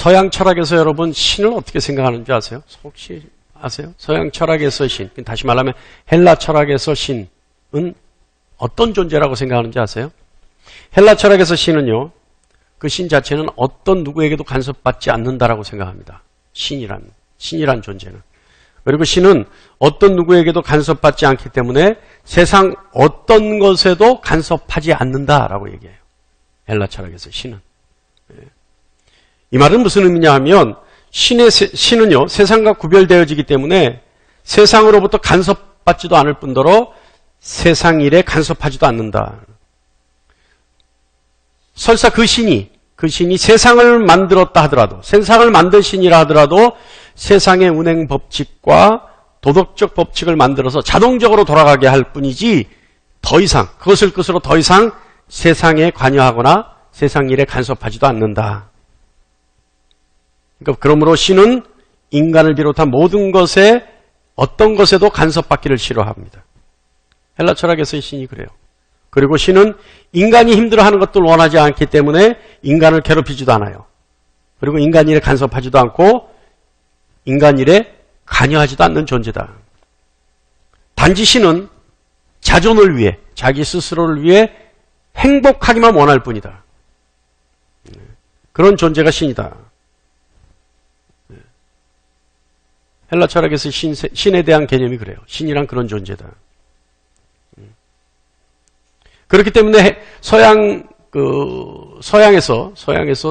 서양 철학에서 여러분 신을 어떻게 생각하는지 아세요? 혹시 아세요? 서양 철학에서 신, 다시 말하면 헬라 철학에서 신은 어떤 존재라고 생각하는지 아세요? 헬라 철학에서 신은요, 그 신 자체는 어떤 누구에게도 간섭받지 않는다라고 생각합니다. 신이란 존재는. 그리고 신은 어떤 누구에게도 간섭받지 않기 때문에 세상 어떤 것에도 간섭하지 않는다라고 얘기해요. 헬라 철학에서 신은. 이 말은 무슨 의미냐 하면 신은요, 세상과 구별되어지기 때문에 세상으로부터 간섭받지도 않을 뿐더러 세상 일에 간섭하지도 않는다. 설사 그 신이 세상을 만들었다 하더라도, 세상을 만든 신이라 하더라도 세상의 운행 법칙과 도덕적 법칙을 만들어서 자동적으로 돌아가게 할 뿐이지 더 이상, 그것을 끝으로 더 이상 세상에 관여하거나 세상 일에 간섭하지도 않는다. 그러니까 그러므로 신은 인간을 비롯한 모든 것에 어떤 것에도 간섭받기를 싫어합니다. 헬라 철학에서의 신이 그래요. 그리고 신은 인간이 힘들어하는 것들 원하지 않기 때문에 인간을 괴롭히지도 않아요. 그리고 인간 일에 간섭하지도 않고 인간 일에 관여하지도 않는 존재다. 단지 신은 자존을 위해, 자기 스스로를 위해 행복하기만 원할 뿐이다. 그런 존재가 신이다. 헬라 철학에서 신에 대한 개념이 그래요. 신이란 그런 존재다. 그렇기 때문에 서양에서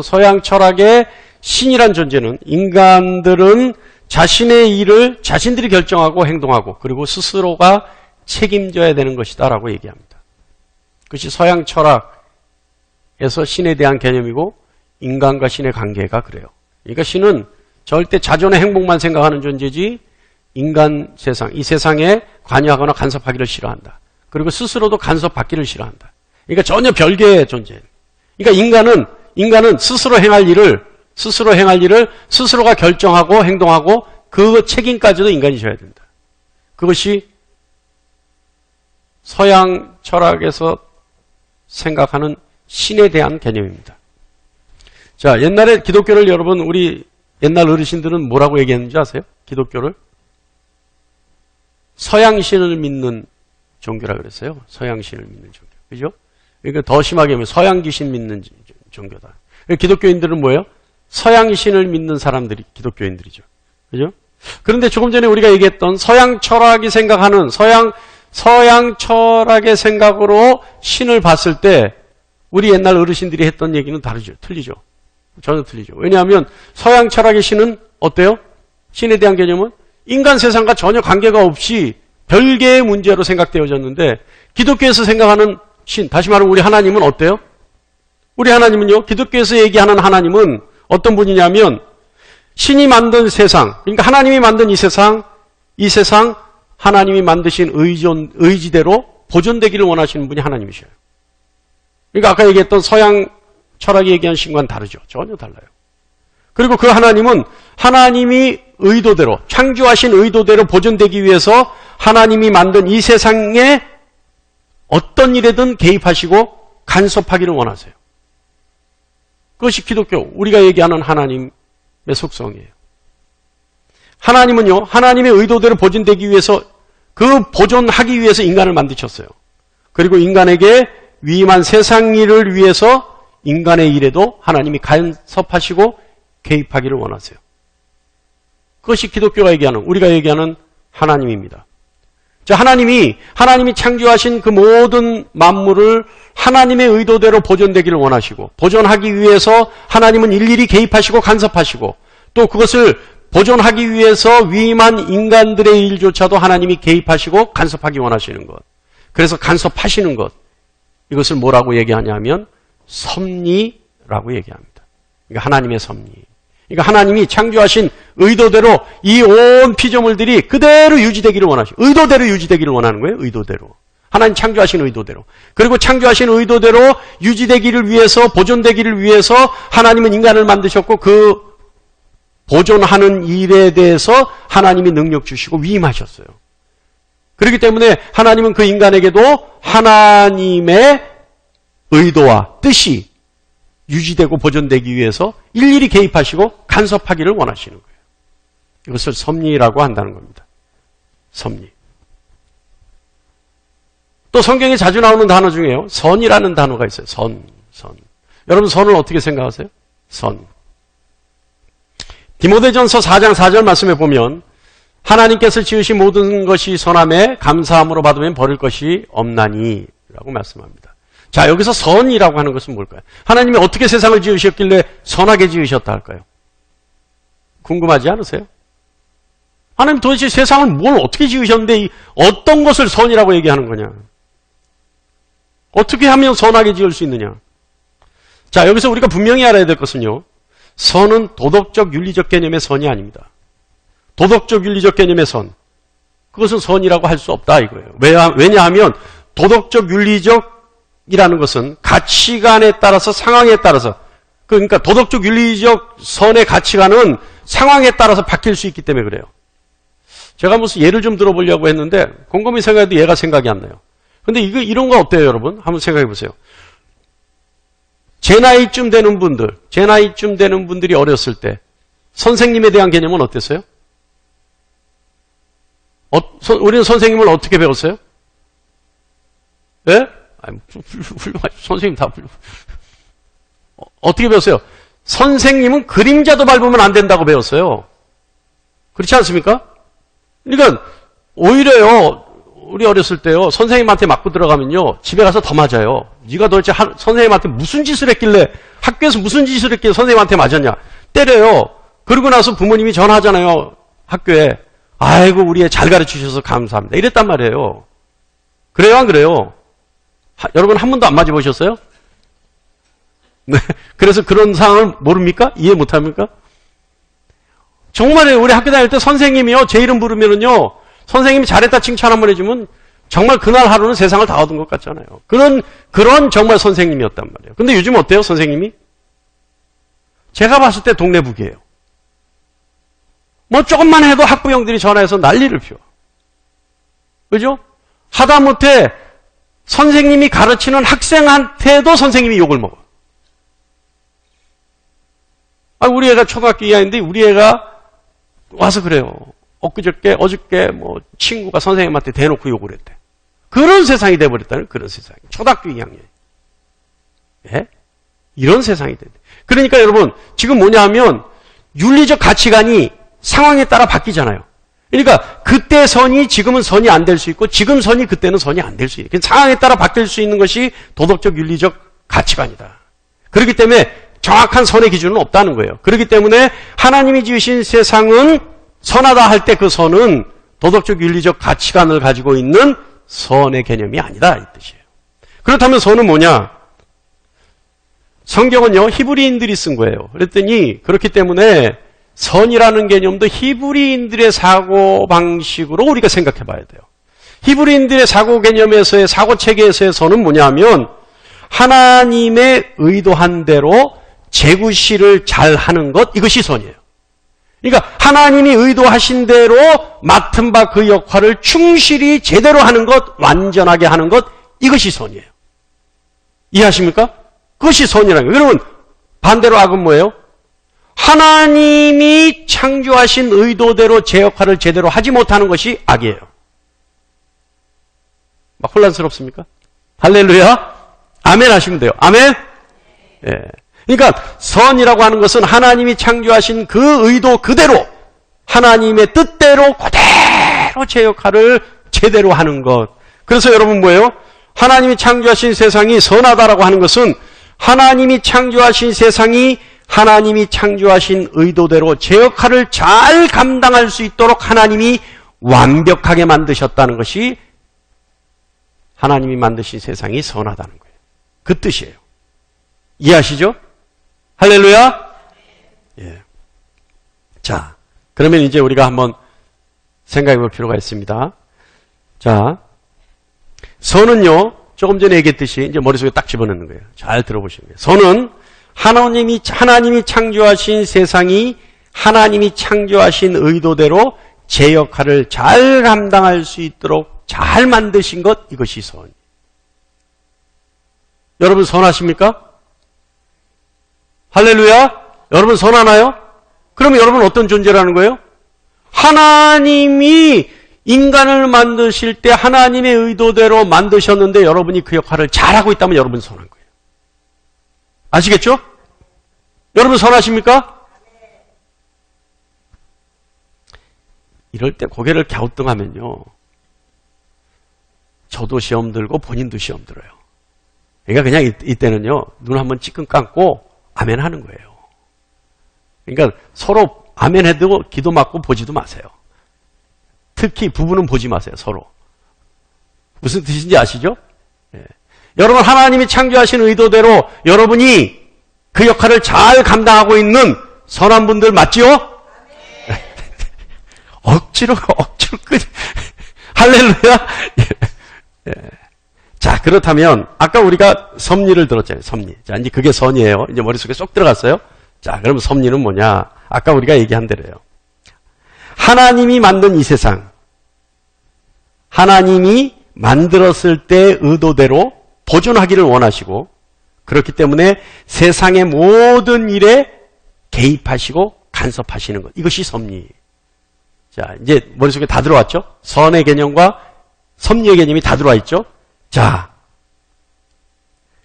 서양 철학의 신이란 존재는 인간들은 자신의 일을 자신들이 결정하고 행동하고 그리고 스스로가 책임져야 되는 것이다 라고 얘기합니다. 그것이 서양 철학에서 신에 대한 개념이고 인간과 신의 관계가 그래요. 그러니까 신은 절대 자존의 행복만 생각하는 존재지 인간 세상, 이 세상에 관여하거나 간섭하기를 싫어한다. 그리고 스스로도 간섭받기를 싫어한다. 그러니까 전혀 별개의 존재. 그러니까 인간은 스스로 행할 일을 스스로가 결정하고 행동하고 그 책임까지도 인간이 져야 된다. 그것이 서양 철학에서 생각하는 신에 대한 개념입니다. 자, 옛날에 기독교를 여러분, 우리 옛날 어르신들은 뭐라고 얘기했는지 아세요? 기독교를? 서양신을 믿는 종교라 그랬어요. 서양신을 믿는 종교. 그죠? 그러니까 더 심하게 하면 서양귀신 믿는 종교다. 기독교인들은 뭐예요? 서양신을 믿는 사람들이 기독교인들이죠. 그죠? 그런데 조금 전에 우리가 얘기했던 서양 철학이 생각하는 서양 철학의 생각으로 신을 봤을 때 우리 옛날 어르신들이 했던 얘기는 다르죠. 틀리죠. 전혀 틀리죠. 왜냐하면 서양 철학의 신은 어때요? 신에 대한 개념은 인간 세상과 전혀 관계가 없이 별개의 문제로 생각되어졌는데 기독교에서 생각하는 신, 다시 말하면 우리 하나님은 어때요? 우리 하나님은요, 기독교에서 얘기하는 하나님은 어떤 분이냐면 신이 만든 세상, 그러니까 하나님이 만든 이 세상 하나님이 만드신 의지대로 보존되기를 원하시는 분이 하나님이셔요. 그러니까 아까 얘기했던 서양 철학이 얘기한 신과는 다르죠. 전혀 달라요. 그리고 그 하나님은 하나님이 의도대로, 창조하신 의도대로 보존되기 위해서 하나님이 만든 이 세상에 어떤 일에든 개입하시고 간섭하기를 원하세요. 그것이 기독교, 우리가 얘기하는 하나님의 속성이에요. 하나님은요, 하나님의 의도대로 보존되기 위해서, 그 보존하기 위해서 인간을 만드셨어요. 그리고 인간에게 위임한 세상 일을 위해서 인간의 일에도 하나님이 간섭하시고 개입하기를 원하세요. 그것이 기독교가 얘기하는, 우리가 얘기하는 하나님입니다. 자, 하나님이 창조하신 그 모든 만물을 하나님의 의도대로 보존되기를 원하시고, 보존하기 위해서 하나님은 일일이 개입하시고 간섭하시고, 또 그것을 보존하기 위해서 위임한 인간들의 일조차도 하나님이 개입하시고 간섭하기 원하시는 것. 그래서 간섭하시는 것. 이것을 뭐라고 얘기하냐면 섭리라고 얘기합니다. 그러니까 하나님의 섭리. 그러니까 하나님이 창조하신 의도대로 이 온 피조물들이 그대로 유지되기를 원하시고, 의도대로 유지되기를 원하는 거예요. 의도대로. 하나님 창조하신 의도대로. 그리고 창조하신 의도대로 유지되기를 위해서, 보존되기를 위해서 하나님은 인간을 만드셨고, 그 보존하는 일에 대해서 하나님이 능력 주시고 위임하셨어요. 그렇기 때문에 하나님은 그 인간에게도 하나님의 의도와 뜻이 유지되고 보존되기 위해서 일일이 개입하시고 간섭하기를 원하시는 거예요. 이것을 섭리라고 한다는 겁니다. 섭리. 또 성경에 자주 나오는 단어 중에요. 선이라는 단어가 있어요. 선. 여러분 선을 어떻게 생각하세요? 선. 디모데전서 4장 4절 말씀에 보면 하나님께서 지으신 모든 것이 선함에 감사함으로 받으면 버릴 것이 없나니 라고 말씀합니다. 자, 여기서 선이라고 하는 것은 뭘까요? 하나님이 어떻게 세상을 지으셨길래 선하게 지으셨다 할까요? 궁금하지 않으세요? 하나님 도대체 세상을 뭘 어떻게 지으셨는데 어떤 것을 선이라고 얘기하는 거냐? 어떻게 하면 선하게 지을 수 있느냐? 자, 여기서 우리가 분명히 알아야 될 것은요. 선은 도덕적 윤리적 개념의 선이 아닙니다. 도덕적 윤리적 개념의 선. 그것은 선이라고 할 수 없다 이거예요. 왜냐하면 도덕적 윤리적이라는 것은 가치관에 따라서 상황에 따라서 그러니까 도덕적 윤리적 선의 가치관은 상황에 따라서 바뀔 수 있기 때문에 그래요. 제가 무슨 예를 좀 들어보려고 했는데 곰곰이 생각해도 얘가 생각이 안 나요. 근데 이런 거 어때요, 여러분? 한번 생각해 보세요. 제 나이쯤 되는 분들이 어렸을 때 선생님에 대한 개념은 어땠어요? 우리는 선생님을 어떻게 배웠어요? 예? 선생님 다 훌륭. 어떻게 배웠어요? 선생님은 그림자도 밟으면 안 된다고 배웠어요. 그렇지 않습니까? 그러니까 오히려요. 우리 어렸을 때요. 선생님한테 맞고 들어가면요. 집에 가서 더 맞아요. 네가 도대체 선생님한테 무슨 짓을 했길래 학교에서 무슨 짓을 했길래 선생님한테 맞았냐. 때려요. 그러고 나서 부모님이 전화하잖아요. 학교에. 아이고 우리 애 잘 가르치셔서 감사합니다. 이랬단 말이에요. 그래요 안 그래요? 여러분 한 번도 안 맞아보셨어요? 네. 그래서 그런 상황을 모릅니까? 이해 못합니까? 정말요. 우리 학교 다닐 때 선생님이요. 제 이름 부르면은요. 선생님이 잘했다 칭찬 한번 해주면 정말 그날 하루는 세상을 다 얻은 것 같잖아요. 그런 정말 선생님이었단 말이에요. 근데 요즘 어때요, 선생님이? 제가 봤을 때 동네북이에요. 뭐 조금만 해도 학부형들이 전화해서 난리를 피워. 그죠? 하다못해 선생님이 가르치는 학생한테도 선생님이 욕을 먹어. 우리 애가 초등학교 2학년인데 우리 애가 와서 그래요. 어저께 뭐 친구가 선생님한테 대놓고 욕을 했대. 그런 세상이 돼버렸다는 그런 세상이. 초등학교 2학년. 예? 이런 세상이 됐대. 그러니까 여러분 지금 뭐냐 하면 윤리적 가치관이 상황에 따라 바뀌잖아요. 그러니까 그때 선이 지금은 선이 안 될 수 있고 지금 선이 그때는 선이 안 될 수 있어요. 상황에 따라 바뀔 수 있는 것이 도덕적 윤리적 가치관이다. 그렇기 때문에 정확한 선의 기준은 없다는 거예요. 그렇기 때문에 하나님이 지으신 세상은 선하다 할 때 그 선은 도덕적 윤리적 가치관을 가지고 있는 선의 개념이 아니다 이 뜻이에요. 그렇다면 선은 뭐냐? 성경은요 히브리인들이 쓴 거예요. 그랬더니 그렇기 때문에 선이라는 개념도 히브리인들의 사고방식으로 우리가 생각해 봐야 돼요. 히브리인들의 사고 개념에서의 사고 체계에서의 선은 뭐냐면 하나님의 의도한 대로 재구실을 잘 하는 것, 이것이 선이에요. 그러니까 하나님이 의도하신 대로 맡은 바 그 역할을 충실히 제대로 하는 것, 완전하게 하는 것, 이것이 선이에요. 이해하십니까? 그것이 선이라는 거예요. 여러분 반대로 악은 뭐예요? 하나님이 창조하신 의도대로 제 역할을 제대로 하지 못하는 것이 악이에요. 막 혼란스럽습니까? 할렐루야. 아멘 하시면 돼요. 아멘. 예. 그러니까 선이라고 하는 것은 하나님이 창조하신 그 의도 그대로 하나님의 뜻대로 그대로 제 역할을 제대로 하는 것. 그래서 여러분 뭐예요? 하나님이 창조하신 세상이 선하다라고 하는 것은 하나님이 창조하신 세상이 하나님이 창조하신 의도대로 제 역할을 잘 감당할 수 있도록 하나님이 완벽하게 만드셨다는 것이 하나님이 만드신 세상이 선하다는 거예요. 그 뜻이에요. 이해하시죠? 할렐루야? 예. 자, 그러면 이제 우리가 한번 생각해 볼 필요가 있습니다. 자, 선은요, 조금 전에 얘기했듯이 이제 머릿속에 딱 집어넣는 거예요. 잘 들어보시는 거예요. 선은 하나님이 창조하신 세상이 하나님이 창조하신 의도대로 제 역할을 잘 감당할 수 있도록 잘 만드신 것, 이것이 선. 여러분 선하십니까? 할렐루야? 여러분 선하나요? 그러면 여러분 어떤 존재라는 거예요? 하나님이 인간을 만드실 때 하나님의 의도대로 만드셨는데 여러분이 그 역할을 잘하고 있다면 여러분이 선한 거예요. 아시겠죠? 여러분 선하십니까? 이럴 때 고개를 갸우뚱하면요. 저도 시험 들고 본인도 시험 들어요. 그러니까 그냥 이때는요. 눈 한번 찌끈 감고 아멘 하는 거예요. 그러니까 서로 아멘 해도 기도 맞고 보지도 마세요. 특히 부부는 보지 마세요. 서로. 무슨 뜻인지 아시죠? 예. 여러분 하나님이 창조하신 의도대로 여러분이 그 역할을 잘 감당하고 있는 선한 분들 맞지요? 억지로 할렐루야. 예. 자, 그렇다면 아까 우리가 섭리를 들었잖아요. 섭리. 자, 이제 그게 선이에요. 이제 머릿속에 쏙 들어갔어요. 자, 그럼 섭리는 뭐냐? 아까 우리가 얘기한 대로요. 하나님이 만든 이 세상, 하나님이 만들었을 때 의도대로 보존하기를 원하시고, 그렇기 때문에 세상의 모든 일에 개입하시고 간섭하시는 것. 이것이 섭리. 자, 이제 머릿속에 다 들어왔죠? 선의 개념과 섭리의 개념이 다 들어와 있죠? 자,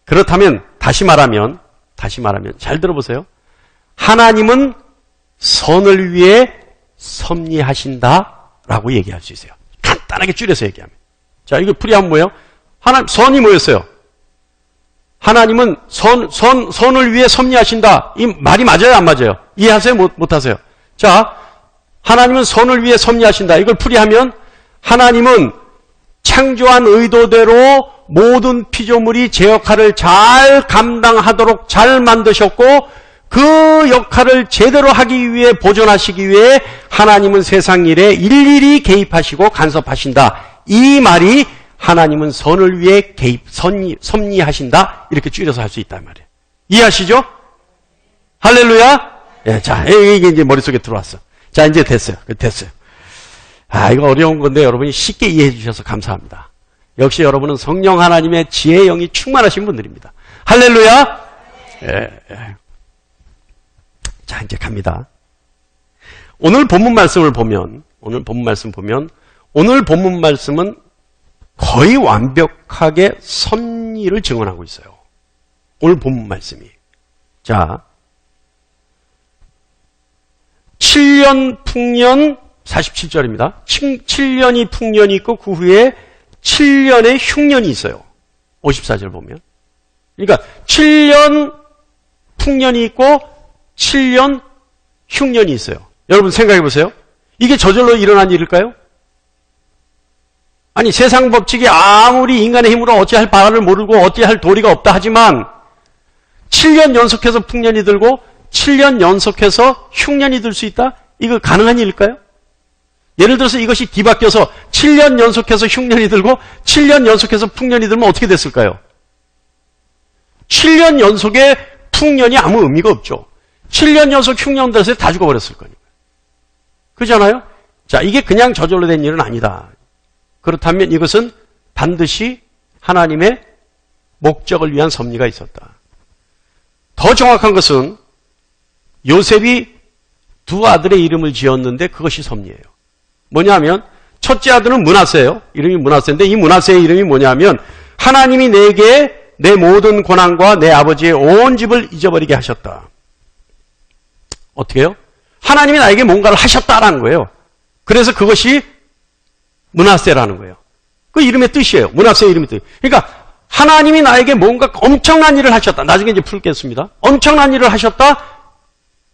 그렇다면 다시 말하면 잘 들어보세요. 하나님은 선을 위해 섭리하신다라고 얘기할 수 있어요. 간단하게 줄여서 얘기하면. 자, 이거 풀이하면 뭐예요? 선이 뭐였어요? 하나님은 선을 위해 섭리하신다. 이 말이 맞아요, 안 맞아요? 이해하세요? 못하세요? 자, 하나님은 선을 위해 섭리하신다. 이걸 풀이하면 하나님은 창조한 의도대로 모든 피조물이 제 역할을 잘 감당하도록 잘 만드셨고 그 역할을 제대로 하기 위해 보존하시기 위해 하나님은 세상 일에 일일이 개입하시고 간섭하신다. 이 말이 하나님은 선을 위해 섭리하신다. 이렇게 줄여서 할 수 있단 말이에요. 이해하시죠? 할렐루야. 예, 자, 이게 이제 머릿속에 들어왔어. 자, 이제 됐어요. 아, 이거 어려운 건데 여러분이 쉽게 이해해 주셔서 감사합니다. 역시 여러분은 성령 하나님의 지혜의 영이 충만하신 분들입니다. 할렐루야. 예. 자, 이제 갑니다. 오늘 본문 말씀을 보면 오늘 본문 말씀은 거의 완벽하게 섭리를 증언하고 있어요. 오늘 본문 말씀이. 자, 7년 풍년 47절입니다. 7년이 풍년이 있고 그 후에 7년의 흉년이 있어요. 54절 보면. 그러니까 7년 풍년이 있고 7년 흉년이 있어요. 여러분 생각해 보세요. 이게 저절로 일어난 일일까요? 아니 세상 법칙이 아무리 인간의 힘으로 어찌할 바를 모르고 어찌할 도리가 없다 하지만 7년 연속해서 풍년이 들고 7년 연속해서 흉년이 들 수 있다? 이거 가능한 일일까요? 예를 들어서 이것이 뒤바뀌어서 7년 연속해서 흉년이 들고 7년 연속해서 풍년이 들면 어떻게 됐을까요? 7년 연속의 풍년이 아무 의미가 없죠. 7년 연속 흉년 들어서 다 죽어버렸을 거니까. 그렇잖아요? 자, 이게 그냥 저절로 된 일은 아니다. 그렇다면 이것은 반드시 하나님의 목적을 위한 섭리가 있었다. 더 정확한 것은 요셉이 두 아들의 이름을 지었는데 그것이 섭리예요. 뭐냐면 첫째 아들은 므낫세예요. 이름이 므낫세인데 이 므낫세의 이름이 뭐냐면 하나님이 내게 내 모든 고난과 내 아버지의 온 집을 잊어버리게 하셨다. 어떻게 해요? 하나님이 나에게 뭔가를 하셨다라는 거예요. 그래서 그것이 므낫세라는 거예요. 그 이름의 뜻이에요. 므낫세의 이름의 뜻. 그러니까 하나님이 나에게 뭔가 엄청난 일을 하셨다. 나중에 이제 풀겠습니다. 엄청난 일을 하셨다.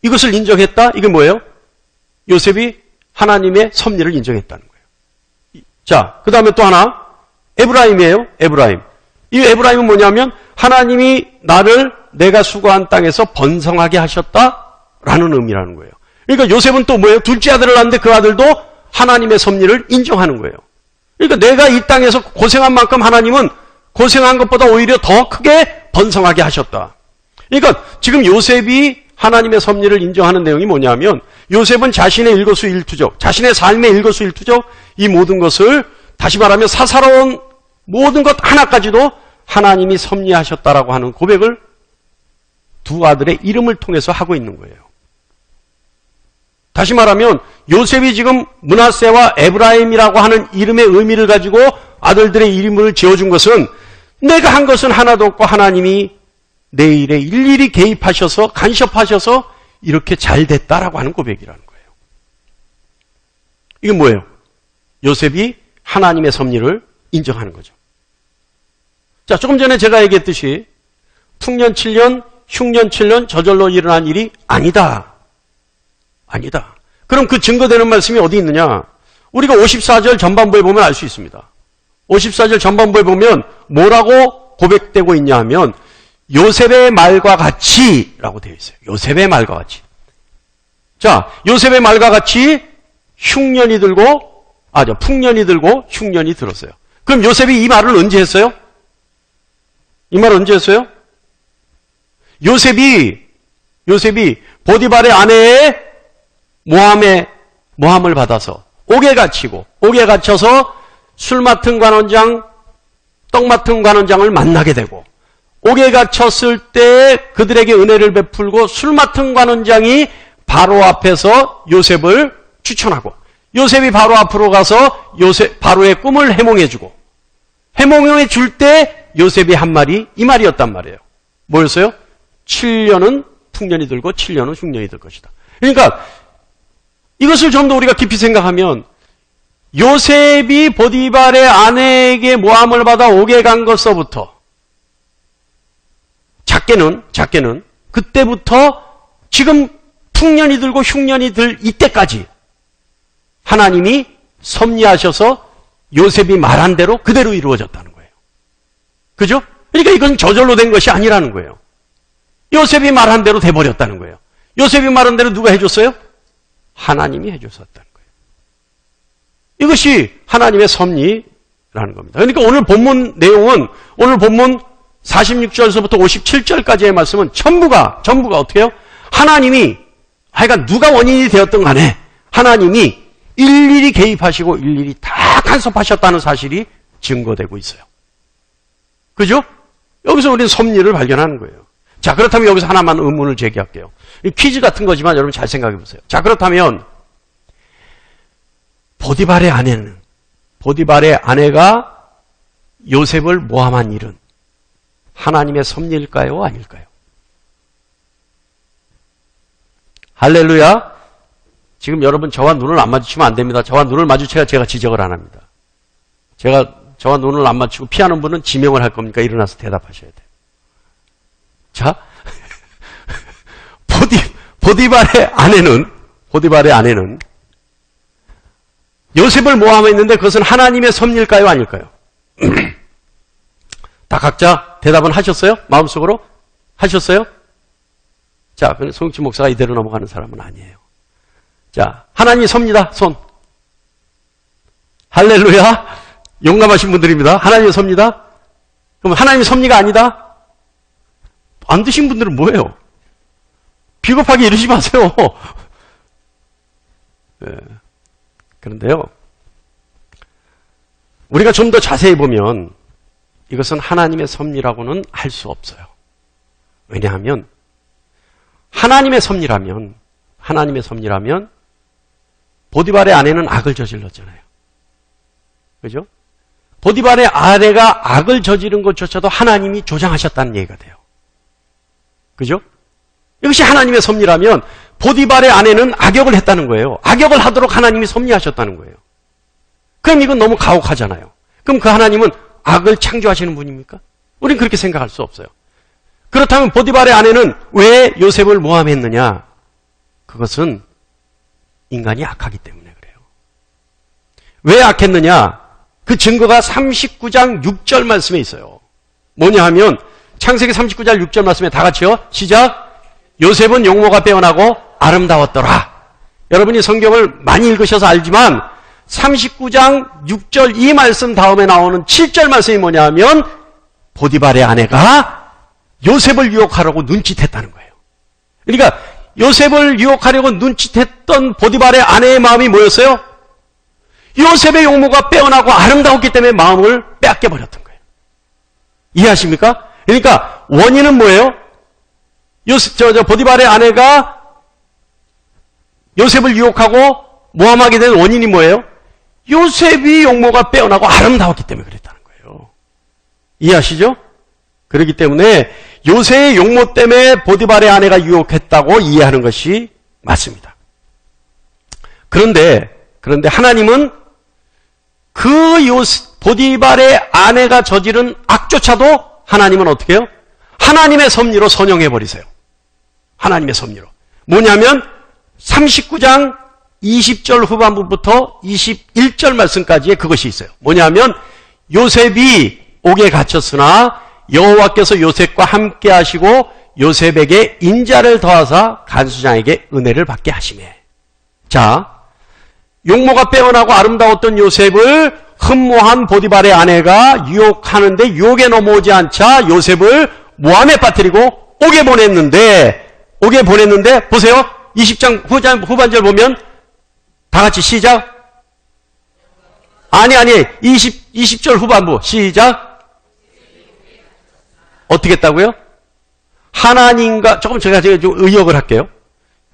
이것을 인정했다. 이게 뭐예요? 요셉이 하나님의 섭리를 인정했다는 거예요. 자, 그 다음에 또 하나 에브라임이에요. 에브라임. 이 에브라임은 뭐냐면 하나님이 나를 내가 수고한 땅에서 번성하게 하셨다라는 의미라는 거예요. 그러니까 요셉은 또 뭐예요? 둘째 아들을 낳았는데 그 아들도 하나님의 섭리를 인정하는 거예요. 그러니까 내가 이 땅에서 고생한 만큼 하나님은 고생한 것보다 오히려 더 크게 번성하게 하셨다. 그러니까 지금 요셉이 하나님의 섭리를 인정하는 내용이 뭐냐면 요셉은 자신의 일거수일투족, 자신의 삶의 일거수일투족 이 모든 것을 다시 말하면 사사로운 모든 것 하나까지도 하나님이 섭리하셨다라고 하는 고백을 두 아들의 이름을 통해서 하고 있는 거예요. 다시 말하면 요셉이 지금 므낫세와 에브라임이라고 하는 이름의 의미를 가지고 아들들의 이름을 지어준 것은 내가 한 것은 하나도 없고 하나님이 내 일에 일일이 개입하셔서 간섭하셔서 이렇게 잘 됐다라고 하는 고백이라는 거예요. 이게 뭐예요? 요셉이 하나님의 섭리를 인정하는 거죠. 자, 조금 전에 제가 얘기했듯이 풍년 7년, 흉년 7년 저절로 일어난 일이 아니다. 아니다. 그럼 그 증거되는 말씀이 어디 있느냐? 우리가 54절 전반부에 보면 알 수 있습니다. 54절 전반부에 보면 뭐라고 고백되고 있냐 하면 요셉의 말과 같이라고 되어 있어요. 요셉의 말과 같이. 자, 요셉의 말과 같이 흉년이 들고 풍년이 들고 흉년이 들었어요. 그럼 요셉이 이 말을 언제 했어요? 이 말을 언제 했어요? 요셉이 보디발의 아내의 모함을 받아서 옥에 갇혀서 술 맡은 관원장, 떡 맡은 관원장을 만나게 되고 옥에 갇혔을 때 그들에게 은혜를 베풀고 술 맡은 관원장이 바로 앞에서 요셉을 추천하고 요셉이 바로 앞으로 가서 바로의 꿈을 해몽해주고 해몽해 줄 때 요셉이 한 말이 이 말이었단 말이에요. 뭐였어요? 7년은 풍년이 들고 7년은 흉년이 들 것이다. 그러니까 이것을 좀 더 우리가 깊이 생각하면 요셉이 보디발의 아내에게 모함을 받아 옥에 간 것서부터 작게는 그때부터 지금 풍년이 들고 흉년이 들 이때까지 하나님이 섭리하셔서 요셉이 말한 대로 그대로 이루어졌다는 거예요. 그죠? 그러니까 이건 저절로 된 것이 아니라는 거예요. 요셉이 말한 대로 돼버렸다는 거예요. 요셉이 말한 대로 누가 해줬어요? 하나님이 해줬었다는 거예요. 이것이 하나님의 섭리라는 겁니다. 그러니까 오늘 본문 내용은 오늘 본문 46절에서부터 57절까지의 말씀은 전부가 어떻게 해요? 하나님이 하여간 누가 원인이 되었던 간에 하나님이 일일이 개입하시고 일일이 다 간섭하셨다는 사실이 증거되고 있어요. 그죠? 여기서 우리는 섭리를 발견하는 거예요. 자, 그렇다면 여기서 하나만 의문을 제기할게요. 퀴즈 같은 거지만 여러분 잘 생각해 보세요. 자, 그렇다면 보디발의 아내가 요셉을 모함한 일은 하나님의 섭리일까요? 아닐까요? 할렐루야. 지금 여러분 저와 눈을 안 마주치면 안 됩니다. 저와 눈을 마주쳐야 제가 지적을 안 합니다. 저와 눈을 안 맞추고 피하는 분은 지명을 할 겁니까? 일어나서 대답하셔야 돼요. 자, 보디발의 아내는 요셉을 모함했는데 그것은 하나님의 섭리일까요? 아닐까요? 다 각자 대답은 하셨어요? 마음속으로? 하셨어요? 자, 송익진 목사가 이대로 넘어가는 사람은 아니에요. 자, 하나님이 섭니다. 손. 할렐루야. 용감하신 분들입니다. 하나님이 섭니다. 그럼 하나님이 섭리가 아니다? 안 드신 분들은 뭐예요? 비겁하게 이러지 마세요. 네. 그런데요, 우리가 좀 더 자세히 보면 이것은 하나님의 섭리라고는 할 수 없어요. 왜냐하면 하나님의 섭리라면 보디발의 아내는 악을 저질렀잖아요. 그죠? 보디발의 아내가 악을 저지른 것조차도 하나님이 조장하셨다는 얘기가 돼요. 그죠? 이것이 하나님의 섭리라면 보디발의 아내는 악역을 했다는 거예요. 악역을 하도록 하나님이 섭리하셨다는 거예요. 그럼 이건 너무 가혹하잖아요. 그럼 그 하나님은 악을 창조하시는 분입니까? 우린 그렇게 생각할 수 없어요. 그렇다면 보디발의 아내는 왜 요셉을 모함했느냐? 그것은 인간이 악하기 때문에 그래요. 왜 악했느냐? 그 증거가 39장 6절 말씀에 있어요. 뭐냐 하면 창세기 39장 6절 말씀에 다 같이요. 시작. 요셉은 용모가 빼어나고 아름다웠더라. 여러분이 성경을 많이 읽으셔서 알지만 39장 6절 이 말씀 다음에 나오는 7절 말씀이 뭐냐 하면 보디발의 아내가 요셉을 유혹하려고 눈짓했다는 거예요. 그러니까 요셉을 유혹하려고 눈짓했던 보디발의 아내의 마음이 뭐였어요? 요셉의 용모가 빼어나고 아름다웠기 때문에 마음을 빼앗겨버렸던 거예요. 이해하십니까? 그러니까 원인은 뭐예요? 보디발의 아내가 요셉을 유혹하고 모함하게 된 원인이 뭐예요? 요셉이 용모가 빼어나고 아름다웠기 때문에 그랬다는 거예요. 이해하시죠? 그렇기 때문에 요셉의 용모 때문에 보디발의 아내가 유혹했다고 이해하는 것이 맞습니다. 그런데 하나님은 그 보디발의 아내가 저지른 악조차도 하나님은 어떻게 해요? 하나님의 섭리로 선용해버리세요. 하나님의 섭리로. 뭐냐면 39장 20절 후반부부터 21절 말씀까지의 그것이 있어요. 뭐냐면 요셉이 옥에 갇혔으나 여호와께서 요셉과 함께 하시고 요셉에게 인자를 더하사 간수장에게 은혜를 받게 하시매. 자, 용모가 빼어나고 아름다웠던 요셉을 흠모한 보디발의 아내가 유혹하는데 유혹에 넘어오지 않자 요셉을 모함에 빠뜨리고 옥에 보냈는데 보세요. 20장 후반절 보면 다 같이 시작. 아니 20절 후반부 시작. 어떻게 했다고요? 하나님과 제가 좀 의역을 할게요.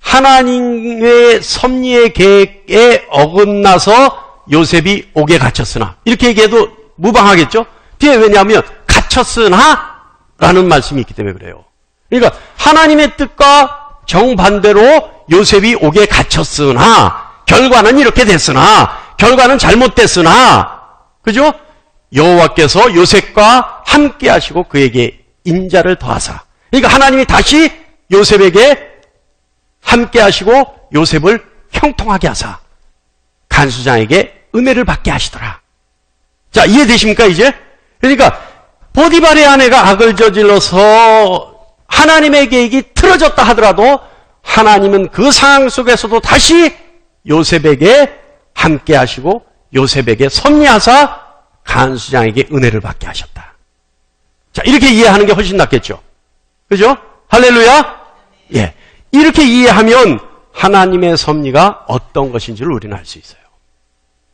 하나님의 섭리의 계획에 어긋나서 요셉이 옥에 갇혔으나 이렇게 얘기해도 무방하겠죠? 뒤에 왜냐하면 갇혔으나 라는 말씀이 있기 때문에 그래요. 그러니까 하나님의 뜻과 정반대로 요셉이 옥에 갇혔으나 결과는 이렇게 됐으나 결과는 잘못됐으나 그죠? 여호와께서 요셉과 함께 하시고 그에게 인자를 더하사 그러니까 하나님이 다시 요셉에게 함께 하시고 요셉을 형통하게 하사 간수장에게 은혜를 받게 하시더라. 자, 이해되십니까 이제? 그러니까 보디발의 아내가 악을 저질러서 하나님의 계획이 틀어졌다 하더라도 하나님은 그 상황 속에서도 다시 요셉에게 함께 하시고 요셉에게 섭리하사 간수장에게 은혜를 받게 하셨다. 자, 이렇게 이해하는 게 훨씬 낫겠죠. 그죠? 할렐루야? 예. 이렇게 이해하면 하나님의 섭리가 어떤 것인지를 우리는 알 수 있어요.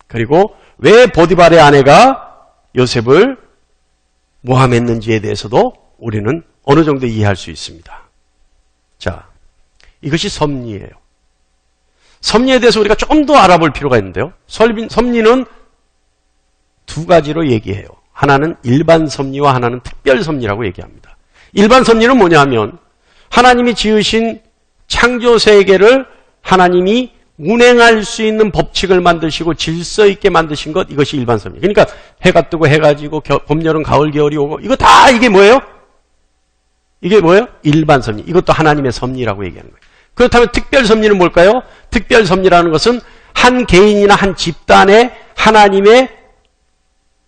그리고 왜 보디발의 아내가 요셉을 모함했는지에 대해서도 우리는 어느 정도 이해할 수 있습니다. 자, 이것이 섭리예요. 섭리에 대해서 우리가 조금 더 알아볼 필요가 있는데요. 섭리는 두 가지로 얘기해요. 하나는 일반 섭리와 하나는 특별 섭리라고 얘기합니다. 일반 섭리는 뭐냐 하면 하나님이 지으신 창조 세계를 하나님이 운행할 수 있는 법칙을 만드시고 질서 있게 만드신 것, 이것이 일반 섭리. 그러니까 해가 뜨고 해가 지고 봄, 여름, 가을, 겨울이 오고 이거 다 이게 뭐예요? 이게 뭐예요? 일반 섭리. 이것도 하나님의 섭리라고 얘기하는 거예요. 그렇다면 특별 섭리는 뭘까요? 특별 섭리라는 것은 한 개인이나 한 집단의 하나님의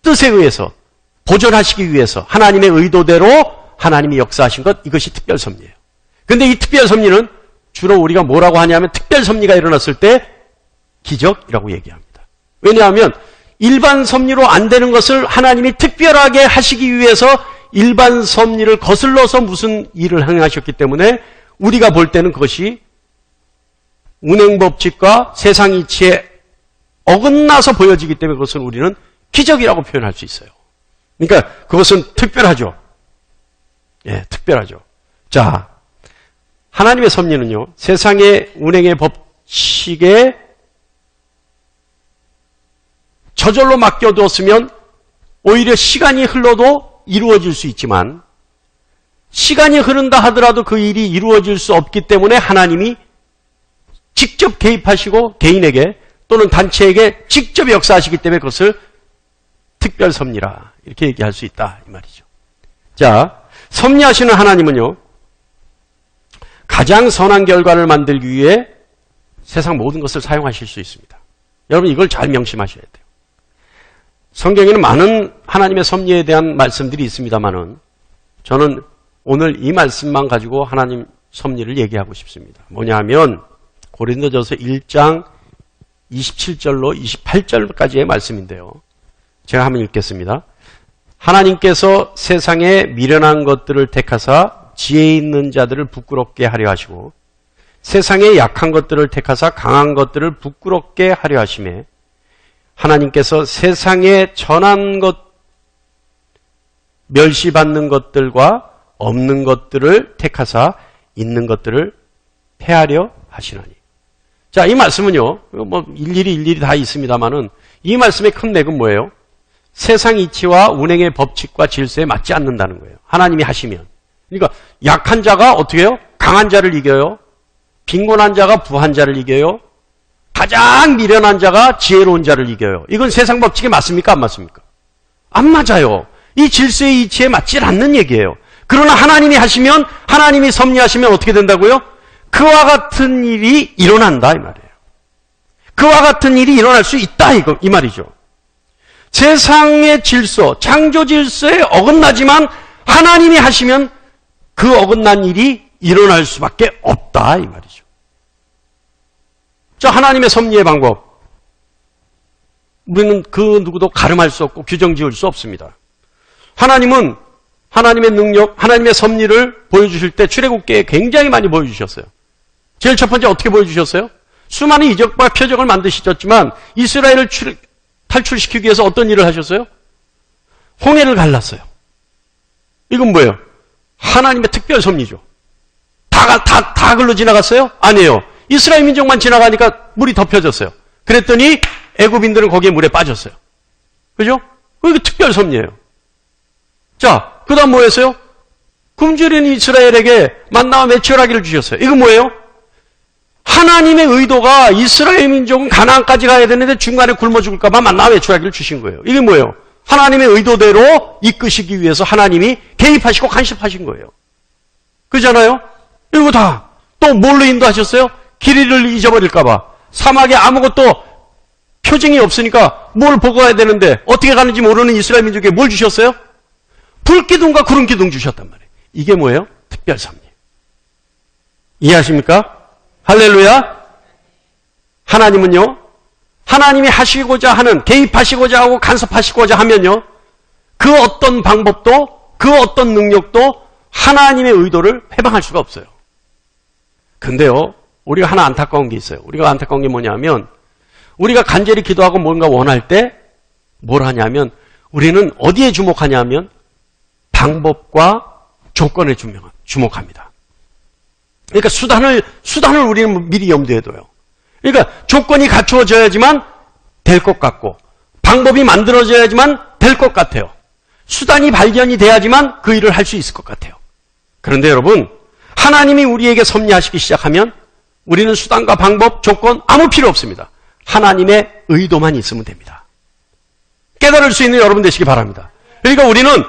뜻에 의해서 보존하시기 위해서 하나님의 의도대로 하나님이 역사하신 것, 이것이 특별 섭리예요. 그런데 이 특별 섭리는 주로 우리가 뭐라고 하냐면 특별 섭리가 일어났을 때 기적이라고 얘기합니다. 왜냐하면 일반 섭리로 안 되는 것을 하나님이 특별하게 하시기 위해서 일반 섭리를 거슬러서 무슨 일을 행하셨기 때문에 우리가 볼 때는 그것이 운행법칙과 세상 이치에 어긋나서 보여지기 때문에 그것은 우리는 기적이라고 표현할 수 있어요. 그러니까 그것은 특별하죠. 예, 특별하죠. 자, 하나님의 섭리는요, 세상의 운행의 법칙에 저절로 맡겨두었으면 오히려 시간이 흘러도 이루어질 수 있지만 시간이 흐른다 하더라도 그 일이 이루어질 수 없기 때문에 하나님이 직접 개입하시고 개인에게 또는 단체에게 직접 역사하시기 때문에 그것을 특별 섭리라 이렇게 얘기할 수 있다 이 말이죠. 자, 섭리하시는 하나님은요, 가장 선한 결과를 만들기 위해 세상 모든 것을 사용하실 수 있습니다. 여러분 이걸 잘 명심하셔야 돼요. 성경에는 많은 하나님의 섭리에 대한 말씀들이 있습니다만은 저는 오늘 이 말씀만 가지고 하나님 섭리를 얘기하고 싶습니다. 뭐냐 하면 고린도전서 1장 27절로 28절까지의 말씀인데요. 제가 한번 읽겠습니다. 하나님께서 세상에 미련한 것들을 택하사 지혜 있는 자들을 부끄럽게 하려 하시고 세상에 약한 것들을 택하사 강한 것들을 부끄럽게 하려 하시매 하나님께서 세상에 전한 것 멸시받는 것들과 없는 것들을 택하사 있는 것들을 폐하려 하시나니. 자, 이 말씀은요, 뭐, 일일이 다 있습니다만은, 이 말씀의 큰 맥은 뭐예요? 세상 이치와 운행의 법칙과 질서에 맞지 않는다는 거예요. 하나님이 하시면. 그러니까, 약한 자가 어떻게 해요? 강한 자를 이겨요. 빈곤한 자가 부한 자를 이겨요. 가장 미련한 자가 지혜로운 자를 이겨요. 이건 세상 법칙에 맞습니까? 안 맞습니까? 안 맞아요. 이 질서의 이치에 맞지 않는 얘기예요. 그러나 하나님이 하시면, 하나님이 섭리하시면 어떻게 된다고요? 그와 같은 일이 일어난다 이 말이에요. 그와 같은 일이 일어날 수 있다 이 말이죠. 세상의 질서, 창조 질서에 어긋나지만 하나님이 하시면 그 어긋난 일이 일어날 수밖에 없다 이 말이죠. 자, 하나님의 섭리의 방법. 우리는 그 누구도 가름할 수 없고 규정 지을 수 없습니다. 하나님은 하나님의 능력, 하나님의 섭리를 보여주실 때 출애굽기에 굉장히 많이 보여주셨어요. 제일 첫 번째 어떻게 보여주셨어요? 수많은 이적과 표적을 만드셨지만 이스라엘을 탈출시키기 위해서 어떤 일을 하셨어요? 홍해를 갈랐어요. 이건 뭐예요? 하나님의 특별 섭리죠. 다 글로 지나갔어요? 아니에요. 이스라엘 민족만 지나가니까 물이 덮여졌어요. 그랬더니 애굽인들은 거기에 물에 빠졌어요. 그죠? 이게 특별 섭리예요. 자, 그 다음 뭐 했어요? 굶주린 이스라엘에게 만나와 메추라기를 주셨어요. 이건 뭐예요? 하나님의 의도가 이스라엘 민족은 가나안까지 가야 되는데 중간에 굶어 죽을까 봐 만나와 메추라기를 주신 거예요. 이게 뭐예요? 하나님의 의도대로 이끄시기 위해서 하나님이 개입하시고 간섭하신 거예요. 그렇잖아요? 이거 다 또 뭘로 인도하셨어요? 길이를 잊어버릴까 봐. 사막에 아무것도 표징이 없으니까 뭘 보고 가야 되는데 어떻게 가는지 모르는 이스라엘 민족에게 뭘 주셨어요? 불기둥과 구름기둥 주셨단 말이에요. 이게 뭐예요? 특별 섭리. 이해하십니까? 할렐루야. 하나님은요, 하나님이 하시고자 하는, 개입하시고자 하고 간섭하시고자 하면요, 그 어떤 방법도, 그 어떤 능력도 하나님의 의도를 해방할 수가 없어요. 근데요, 우리가 하나 안타까운 게 있어요. 우리가 안타까운 게 뭐냐면, 우리가 간절히 기도하고 뭔가 원할 때 뭘 하냐면, 우리는 어디에 주목하냐면, 방법과 조건에 주목합니다. 그러니까 수단을 우리는 미리 염두에 둬요. 그러니까 조건이 갖추어져야지만 될 것 같고, 방법이 만들어져야지만 될 것 같아요. 수단이 발견이 돼야지만 그 일을 할 수 있을 것 같아요. 그런데 여러분, 하나님이 우리에게 섭리하시기 시작하면 우리는 수단과 방법, 조건 아무 필요 없습니다. 하나님의 의도만 있으면 됩니다. 깨달을 수 있는 여러분 되시기 바랍니다. 그러니까 우리는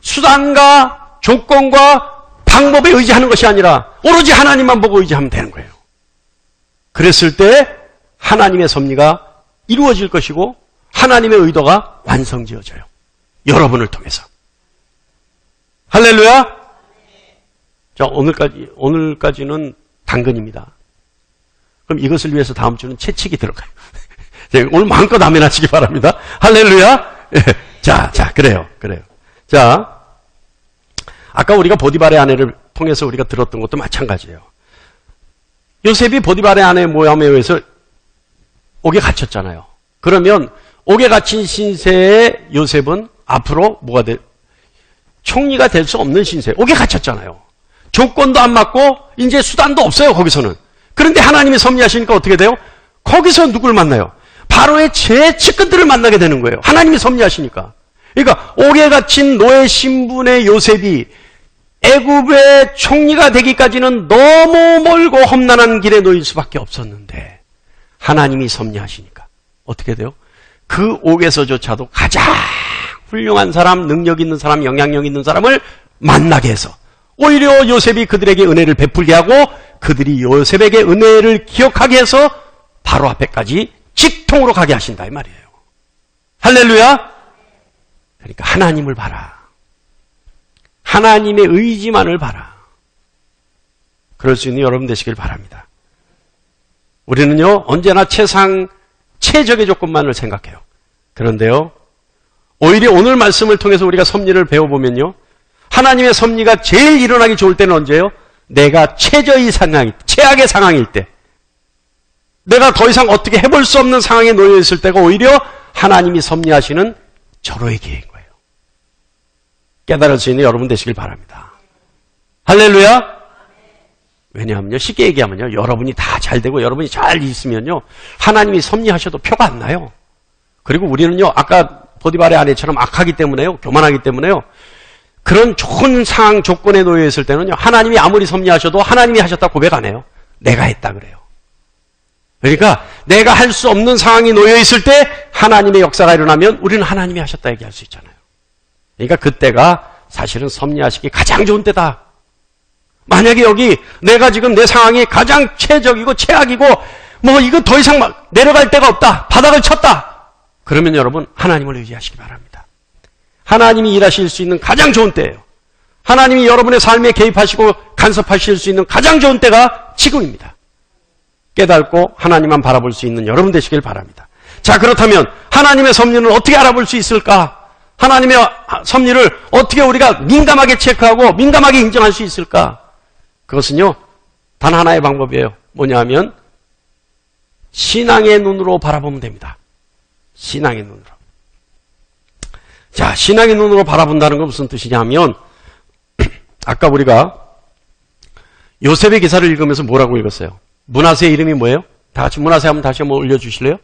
수단과 조건과 방법에 의지하는 것이 아니라 오로지 하나님만 보고 의지하면 되는 거예요. 그랬을 때 하나님의 섭리가 이루어질 것이고 하나님의 의도가 완성지어져요. 여러분을 통해서. 할렐루야. 자, 오늘까지는 당근입니다. 그럼 이것을 위해서 다음 주는 채찍이 들어가요. 오늘 마음껏 아멘 하시기 바랍니다. 할렐루야. 자, 그래요. 자, 아까 우리가 보디발의 아내를 통해서 우리가 들었던 것도 마찬가지예요. 요셉이 보디발의 아내의 모함에 의해서 옥에 갇혔잖아요. 그러면 옥에 갇힌 신세의 요셉은 앞으로 총리가 될 수 없는 신세. 옥에 갇혔잖아요. 조건도 안 맞고 이제 수단도 없어요. 거기서는. 그런데 하나님이 섭리하시니까 어떻게 돼요? 거기서 누굴 만나요? 바로의 제 측근들을 만나게 되는 거예요. 하나님이 섭리하시니까. 그러니까 옥에 갇힌 노예 신분의 요셉이 애굽의 총리가 되기까지는 너무 멀고 험난한 길에 놓일 수밖에 없었는데 하나님이 섭리하시니까 어떻게 돼요? 그 옥에서조차도 가장 훌륭한 사람, 능력 있는 사람, 영향력 있는 사람을 만나게 해서 오히려 요셉이 그들에게 은혜를 베풀게 하고 그들이 요셉에게 은혜를 기억하게 해서 바로 앞에까지 직통으로 가게 하신다 이 말이에요. 할렐루야. 그러니까 하나님을 봐라. 하나님의 의지만을 봐라. 그럴 수 있는 여러분 되시길 바랍니다. 우리는요 언제나 최적의 조건만을 생각해요. 그런데요 오히려 오늘 말씀을 통해서 우리가 섭리를 배워보면요 하나님의 섭리가 제일 일어나기 좋을 때는 언제예요? 내가 최악의 상황일 때, 내가 더 이상 어떻게 해볼 수 없는 상황에 놓여 있을 때가 오히려 하나님이 섭리하시는 절호의 기회인 거예요. 깨달을 수 있는 여러분 되시길 바랍니다. 할렐루야. 왜냐하면요, 쉽게 얘기하면요, 여러분이 다 잘 되고 여러분이 잘 있으면요, 하나님이 섭리하셔도 표가 안 나요. 그리고 우리는요, 아까 보디발의 아내처럼 악하기 때문에요, 교만하기 때문에요, 그런 좋은 상황 조건에 놓여 있을 때는요, 하나님이 아무리 섭리하셔도 하나님이 하셨다 고백 안 해요. 내가 했다 그래요. 그러니까 내가 할 수 없는 상황이 놓여 있을 때 하나님의 역사가 일어나면 우리는 하나님이 하셨다 얘기할 수 있잖아요. 그러니까 그때가 사실은 섭리하시기 가장 좋은 때다. 만약에 여기 내가 지금 내 상황이 가장 최적이고 최악이고 뭐 이거 더 이상 내려갈 데가 없다. 바닥을 쳤다. 그러면 여러분 하나님을 의지하시기 바랍니다. 하나님이 일하실 수 있는 가장 좋은 때예요. 하나님이 여러분의 삶에 개입하시고 간섭하실 수 있는 가장 좋은 때가 지금입니다. 깨닫고 하나님만 바라볼 수 있는 여러분 되시길 바랍니다. 자, 그렇다면 하나님의 섭리를 어떻게 알아볼 수 있을까? 하나님의 섭리를 어떻게 우리가 민감하게 체크하고 민감하게 인정할 수 있을까? 그것은요, 단 하나의 방법이에요. 뭐냐 하면 신앙의 눈으로 바라보면 됩니다. 신앙의 눈으로. 자, 신앙의 눈으로 바라본다는 건 무슨 뜻이냐 하면 아까 우리가 요셉의 기사를 읽으면서 뭐라고 읽었어요? 므낫세의 이름이 뭐예요? 다 같이 므낫세 한번 다시 한번 올려주실래요?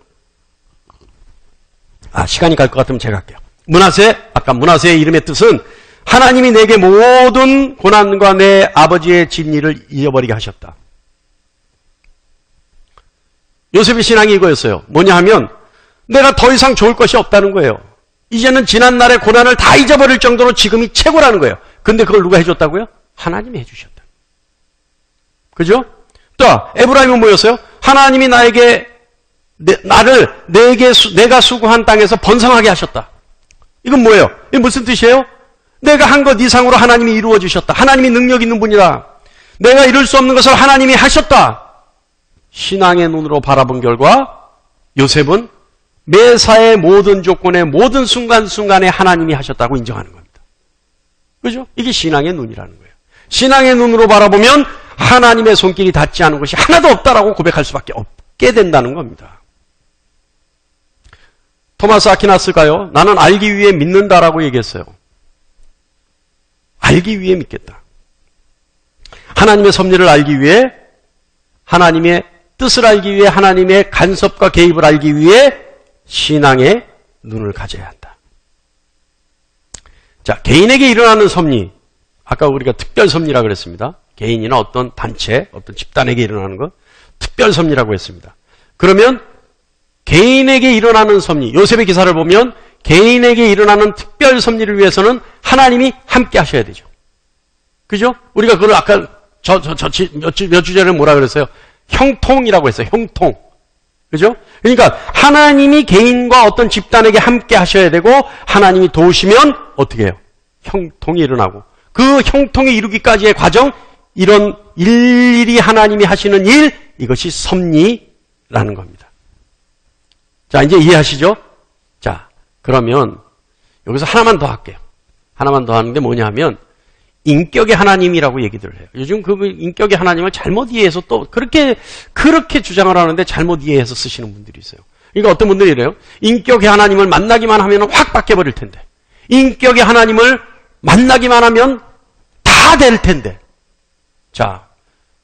시간이 갈 것 같으면 제가 할게요. 므낫세, 아까 므낫세의 이름의 뜻은 하나님이 내게 모든 고난과 내 아버지의 진리를 잊어버리게 하셨다. 요셉의 신앙이 이거였어요. 뭐냐 하면 내가 더 이상 좋을 것이 없다는 거예요. 이제는 지난날의 고난을 다 잊어버릴 정도로 지금이 최고라는 거예요. 근데 그걸 누가 해줬다고요? 하나님이 해주셨다. 그죠? 또 에브라임은 뭐였어요? 하나님이 나에게 내가 수고한 땅에서 번성하게 하셨다. 이건 뭐예요? 이게 무슨 뜻이에요? 내가 한 것 이상으로 하나님이 이루어 주셨다. 하나님이 능력 있는 분이다. 내가 이룰 수 없는 것을 하나님이 하셨다. 신앙의 눈으로 바라본 결과 요셉은 매사의 모든 조건의 모든 순간순간에 하나님이 하셨다고 인정하는 겁니다. 그죠? 이게 신앙의 눈이라는 거예요. 신앙의 눈으로 바라보면 하나님의 손길이 닿지 않은 것이 하나도 없다라고 고백할 수밖에 없게 된다는 겁니다. 토마스 아퀴나스가요, 나는 알기 위해 믿는다라고 얘기했어요. 알기 위해 믿겠다. 하나님의 섭리를 알기 위해, 하나님의 뜻을 알기 위해, 하나님의 간섭과 개입을 알기 위해 신앙의 눈을 가져야 한다. 자, 개인에게 일어나는 섭리, 아까 우리가 특별 섭리라고 그랬습니다. 개인이나 어떤 단체, 어떤 집단에게 일어나는 것, 특별 섭리라고 했습니다. 그러면 개인에게 일어나는 섭리, 요셉의 기사를 보면 개인에게 일어나는 특별 섭리를 위해서는 하나님이 함께 하셔야 되죠. 그죠? 우리가 그걸 아까 몇 주 전에 뭐라 그랬어요? 형통이라고 했어요. 형통. 그죠? 그러니까 하나님이 개인과 어떤 집단에게 함께 하셔야 되고 하나님이 도우시면 어떻게 해요? 형통이 일어나고 그 형통이 이루기까지의 과정, 이런 일일이 하나님이 하시는 일, 이것이 섭리라는 겁니다. 자, 이제 이해하시죠? 자, 그러면 여기서 하나만 더 할게요. 하나만 더 하는 게 뭐냐 하면 인격의 하나님이라고 얘기들 해요. 요즘 그 인격의 하나님을 잘못 이해해서 또 그렇게 주장을 하는데 잘못 이해해서 쓰시는 분들이 있어요. 그러니까 어떤 분들이 이래요. 인격의 하나님을 만나기만 하면 확 바뀌어버릴 텐데. 인격의 하나님을 만나기만 하면 다 될 텐데. 자,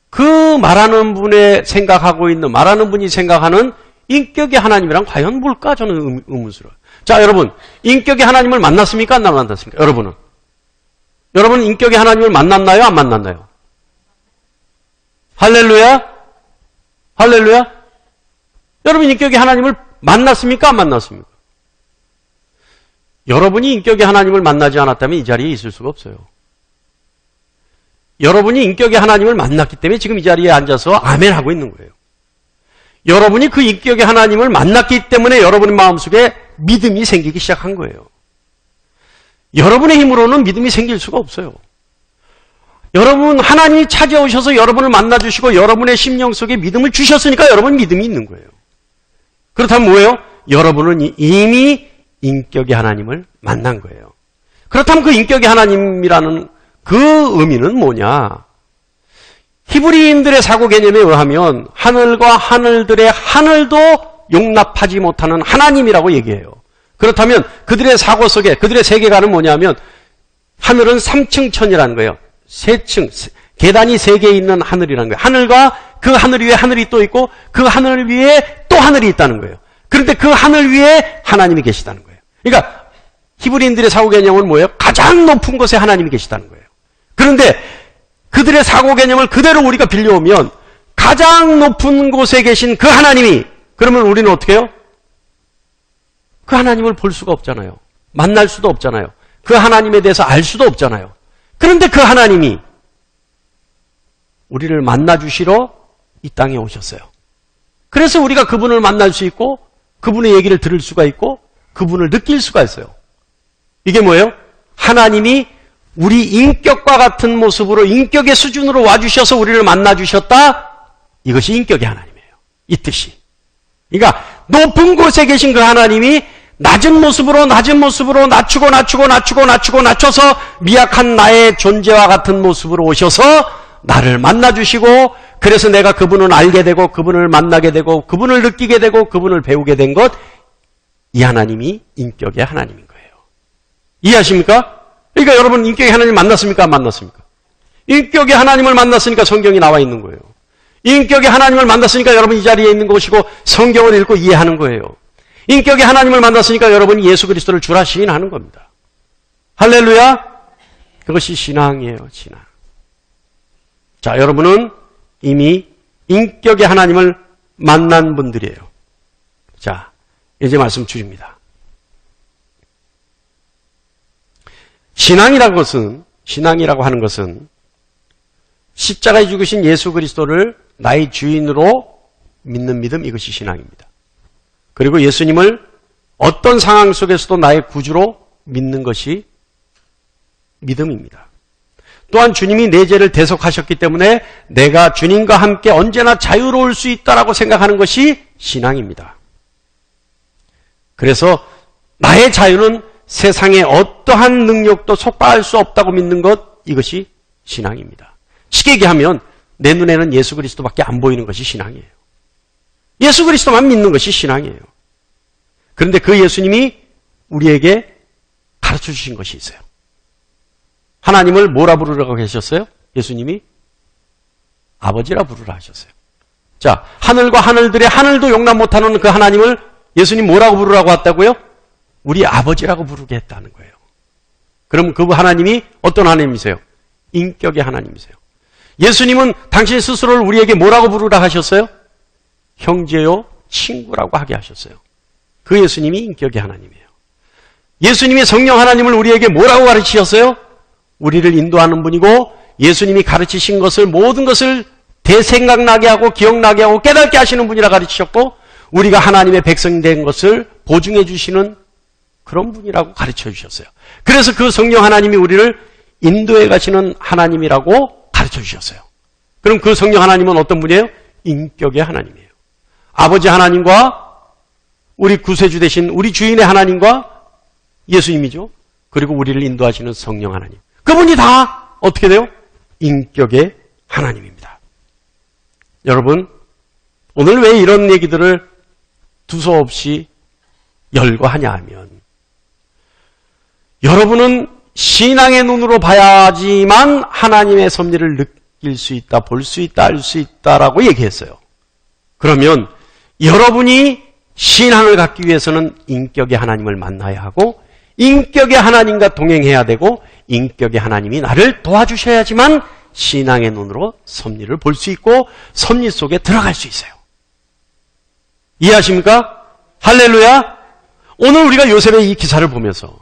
그 말하는 분의 생각하고 있는, 말하는 분이 생각하는 인격의 하나님이란 과연 뭘까? 저는 의문스러워요. 자, 여러분, 인격의 하나님을 만났습니까? 안 만났습니까? 여러분은 인격의 하나님을 만났나요? 안 만났나요? 할렐루야? 할렐루야? 여러분 인격의 하나님을 만났습니까? 안 만났습니까? 여러분이 인격의 하나님을 만나지 않았다면 이 자리에 있을 수가 없어요. 여러분이 인격의 하나님을 만났기 때문에 지금 이 자리에 앉아서 아멘 하고 있는 거예요. 여러분이 그 인격의 하나님을 만났기 때문에 여러분의 마음속에 믿음이 생기기 시작한 거예요. 여러분의 힘으로는 믿음이 생길 수가 없어요. 여러분, 하나님이 찾아오셔서 여러분을 만나주시고 여러분의 심령 속에 믿음을 주셨으니까 여러분 믿음이 있는 거예요. 그렇다면 뭐예요? 여러분은 이미 인격의 하나님을 만난 거예요. 그렇다면 그 인격의 하나님이라는 그 의미는 뭐냐? 히브리인들의 사고 개념에 의하면 하늘과 하늘들의 하늘도 용납하지 못하는 하나님이라고 얘기해요. 그렇다면 그들의 사고 속에, 그들의 세계관은 뭐냐면 하늘은 3층 천이라는 거예요. 3층, 계단이 3개 있는 하늘이라는 거예요. 하늘과 그 하늘 위에 하늘이 또 있고 그 하늘 위에 또 하늘이 있다는 거예요. 그런데 그 하늘 위에 하나님이 계시다는 거예요. 그러니까 히브리인들의 사고 개념은 뭐예요? 가장 높은 곳에 하나님이 계시다는 거예요. 그런데 그들의 사고 개념을 그대로 우리가 빌려오면 가장 높은 곳에 계신 그 하나님이, 그러면 우리는 어떻게 해요? 그 하나님을 볼 수가 없잖아요. 만날 수도 없잖아요. 그 하나님에 대해서 알 수도 없잖아요. 그런데 그 하나님이 우리를 만나주시러 이 땅에 오셨어요. 그래서 우리가 그분을 만날 수 있고 그분의 얘기를 들을 수가 있고 그분을 느낄 수가 있어요. 이게 뭐예요? 하나님이 우리 인격과 같은 모습으로 인격의 수준으로 와주셔서 우리를 만나주셨다. 이것이 인격의 하나님이에요. 이 뜻이. 그러니까 높은 곳에 계신 그 하나님이 낮은 모습으로 낮춰서 미약한 나의 존재와 같은 모습으로 오셔서 나를 만나주시고, 그래서 내가 그분을 알게 되고 그분을 만나게 되고 그분을 느끼게 되고 그분을 배우게 된 것, 이 하나님이 인격의 하나님인 거예요. 이해하십니까? 그러니까 여러분 인격의 하나님 만났습니까? 안 만났습니까? 인격의 하나님을 만났으니까 성경이 나와 있는 거예요. 인격의 하나님을 만났으니까 여러분 이 자리에 있는 것이고 성경을 읽고 이해하는 거예요. 인격의 하나님을 만났으니까 여러분이 예수 그리스도를 주라 시인하는 겁니다. 할렐루야. 그것이 신앙이에요. 신앙. 자, 여러분은 이미 인격의 하나님을 만난 분들이에요. 자, 이제 말씀 줄입니다. 신앙이라고 하는 것은 십자가에 죽으신 예수 그리스도를 나의 주인으로 믿는 믿음, 이것이 신앙입니다. 그리고 예수님을 어떤 상황 속에서도 나의 구주로 믿는 것이 믿음입니다. 또한 주님이 내 죄를 대속하셨기 때문에 내가 주님과 함께 언제나 자유로울 수 있다라고 생각하는 것이 신앙입니다. 그래서 나의 자유는 세상의 어떠한 능력도 속박할 수 없다고 믿는 것, 이것이 신앙입니다. 쉽게 얘기하면 내 눈에는 예수 그리스도밖에 안 보이는 것이 신앙이에요. 예수 그리스도만 믿는 것이 신앙이에요. 그런데 그 예수님이 우리에게 가르쳐 주신 것이 있어요. 하나님을 뭐라 부르라고 하셨어요? 예수님이 아버지라 부르라 하셨어요. 자, 하늘과 하늘들의 하늘도 용납 못하는 그 하나님을 예수님 뭐라고 부르라고 했다고요? 우리 아버지라고 부르게 했다는 거예요. 그럼 그 하나님이 어떤 하나님이세요? 인격의 하나님이세요. 예수님은 당신 스스로를 우리에게 뭐라고 부르라 하셨어요? 형제요, 친구라고 하게 하셨어요. 그 예수님이 인격의 하나님이에요. 예수님이 성령 하나님을 우리에게 뭐라고 가르치셨어요? 우리를 인도하는 분이고 예수님이 가르치신 것을, 모든 것을 대생각나게 하고 기억나게 하고 깨닫게 하시는 분이라 가르치셨고, 우리가 하나님의 백성이 된 것을 보증해 주시는 그런 분이라고 가르쳐 주셨어요. 그래서 그 성령 하나님이 우리를 인도해 가시는 하나님이라고 가르쳐 주셨어요. 그럼 그 성령 하나님은 어떤 분이에요? 인격의 하나님이에요. 아버지 하나님과 우리 구세주 되신 우리 주인의 하나님과 예수님이죠. 그리고 우리를 인도하시는 성령 하나님. 그분이 다 어떻게 돼요? 인격의 하나님입니다. 여러분, 오늘 왜 이런 얘기들을 두서없이 열거하냐 하면, 여러분은 신앙의 눈으로 봐야지만 하나님의 섭리를 느낄 수 있다, 볼 수 있다, 알 수 있다라고 얘기했어요. 그러면 여러분이 신앙을 갖기 위해서는 인격의 하나님을 만나야 하고, 인격의 하나님과 동행해야 되고, 인격의 하나님이 나를 도와주셔야지만 신앙의 눈으로 섭리를 볼 수 있고 섭리 속에 들어갈 수 있어요. 이해하십니까? 할렐루야. 오늘 우리가 요셉의 이 기사를 보면서,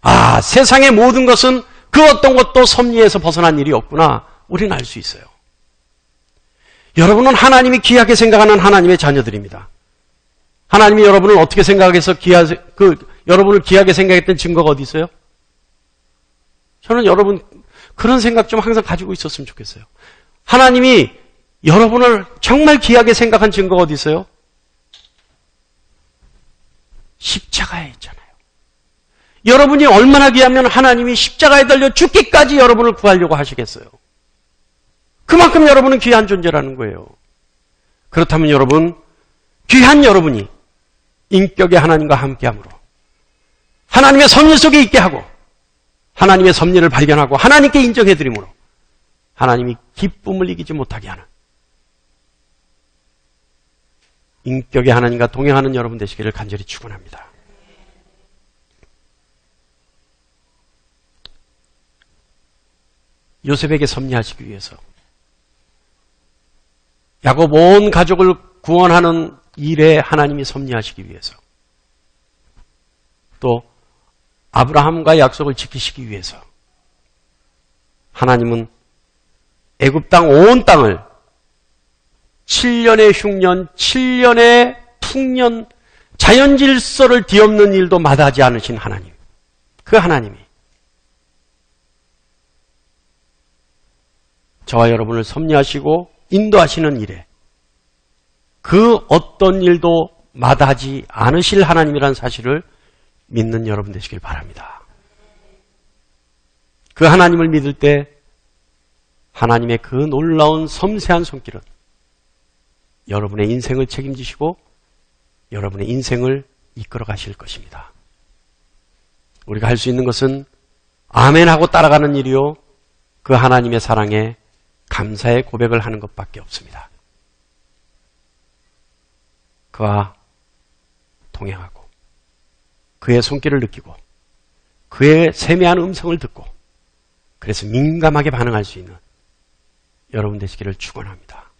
아, 세상의 모든 것은 그 어떤 것도 섭리에서 벗어난 일이 없구나, 우리는 알 수 있어요. 여러분은 하나님이 귀하게 생각하는 하나님의 자녀들입니다. 하나님이 여러분을 어떻게 생각해서 여러분을 귀하게 생각했던 증거가 어디 있어요? 저는 여러분 그런 생각 좀 항상 가지고 있었으면 좋겠어요. 하나님이 여러분을 정말 귀하게 생각한 증거가 어디 있어요? 십자가에 있잖아요. 여러분이 얼마나 귀하면 하나님이 십자가에 달려 죽기까지 여러분을 구하려고 하시겠어요? 그만큼 여러분은 귀한 존재라는 거예요. 그렇다면 여러분, 귀한 여러분이 인격의 하나님과 함께함으로 하나님의 섭리 속에 있게 하고 하나님의 섭리를 발견하고 하나님께 인정해드림으로 하나님이 기쁨을 이기지 못하게 하는 인격의 하나님과 동행하는 여러분 되시기를 간절히 축원합니다. 요셉에게 섭리하시기 위해서 야곱 온 가족을 구원하는 일에 하나님이 섭리하시기 위해서 또 아브라함과 약속을 지키시기 위해서 하나님은 애굽 땅 온 땅을 7년의 흉년, 7년의 풍년, 자연 질서를 뒤엎는 일도 마다하지 않으신 하나님. 그 하나님이 저와 여러분을 섭리하시고 인도하시는 일에 그 어떤 일도 마다하지 않으실 하나님이라는 사실을 믿는 여러분 되시길 바랍니다. 그 하나님을 믿을 때 하나님의 그 놀라운 섬세한 손길은 여러분의 인생을 책임지시고 여러분의 인생을 이끌어 가실 것입니다. 우리가 할 수 있는 것은 아멘하고 따라가는 일이요, 그 하나님의 사랑에 감사의 고백을 하는 것밖에 없습니다. 그와 동행하고 그의 손길을 느끼고 그의 세미한 음성을 듣고 그래서 민감하게 반응할 수 있는 여러분 되시기를 축원합니다.